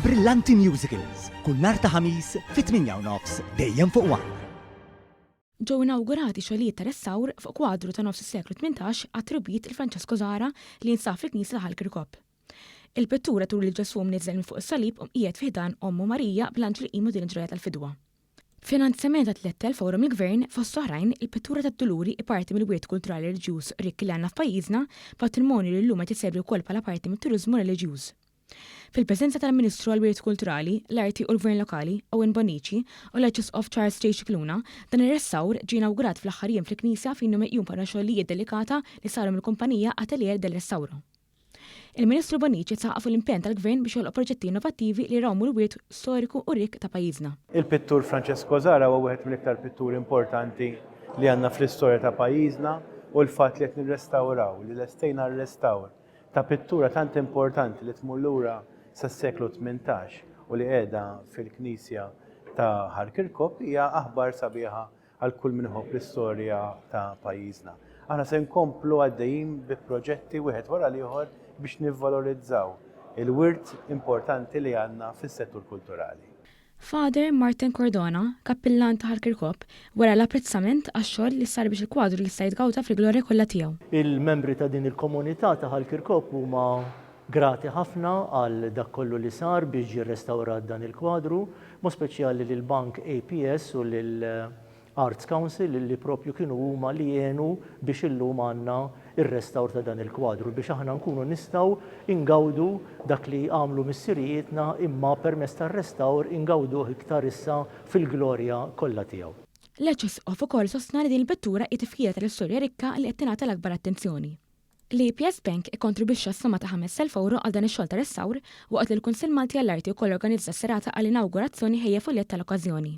Brillanti Musicals, kull nhar ta' ħamis fit-8:30 dejjem fuq One. Ġew inawgurati xogħlijiet ta' restawr fuq kwadru ta' nofs is-seklu 18 attribwit il-Francesco Zara li jinsab fil-Knisja ta' Ħalkirkop. Il-pittura tur li Ġesu mniżżel minn fuq is-salib qiegħed fih dan Ommu Marija bl-anġel qiegħu din il-ġraja tal-fidwa. Finanzjament ta' 3,000 euro mill-Gvern fost oħrajn il-pittura tat-Tuluri parti mill-wirt kulturali reliġjuż rikki li għandna f'pajjiżna patrimonju li llum qed isegwi wkoll bħala parti mit-turiżmu reliġjuż. Fil-preżenza tal-Ministru għall-Wirt Kulturali, l-Arti u l-Gvern Lokali, Owen Bonici, u l-Arċisqof Charles J. Scicluna, dan ir-restawr ġie inawgurat fl-aħħar jiem fil-Knisja fejn meqjum bħala xogħlijiet delikata li saru mill-kumpanija Atelier del Restauro. Il-Ministru Bonici saqaf l-impenn tal-Gvern biex jolqgħu proġetti innovattivi li jrawmu l-wirt storiku u rik ta' pajjiżna. Il-pittur Francesco Zara huwa wieħed mill-iktar pitturi importanti li għandna fl-istorja ta' pajjiżna u l-fatt li qed nirrestawraw li lestejna r-restawr ta' pittura tant importanti li tmur lura sas-seklu 18 u li qiegħda fil-Knisja ta' Ħalkirkop hija aħbar sabiħa għal kull min iħobb l-istorja ta' pajjiżna. Aħna se nkomplu għaddejjin bi proġetti wieħed wara l-ieħor biex nivvalorizzaw il-wirt importanti li għandna fis-settur kulturali. Father Martin Cordona, kappillan ta' Ħalkirkop, wara l-apprezzament għax-xogħol li sar biex il-kwadru jista' jitgawta fil-glorja kollha tiegħu. Il-membri ta' din il-komunità ta' Ħalkirkop huma grati ħafna għal dak kollu li sar biex jirrestawrat dan il-kwadru, mod speċjali lill-Bank APS u lill-Arts Council li propju kienu huma li jgħenu biex illum għandna ir-restawr ta' dan il-kwadru biex aħna nkunu nistgħu ingawdu dak li għamlu missirijietna imma permezz tar-restawr ingawduh iktar issa fil-glorja kollha tiegħu. L-Arċisqof ukoll sostna li din il-pittura hi tifkira tal-istorja rikka li qed tingħata l-akbar attenzjoni. L-APS Bank ikkontribwixxa s-somma ta' 5,000 euro għal dan ix-xogħol ta' restawr waqt li l-Kunsill Malti għall-Arti wkoll organizza serata għall-inawgurazzjoni ħejja fuljet tal-okkażjoni.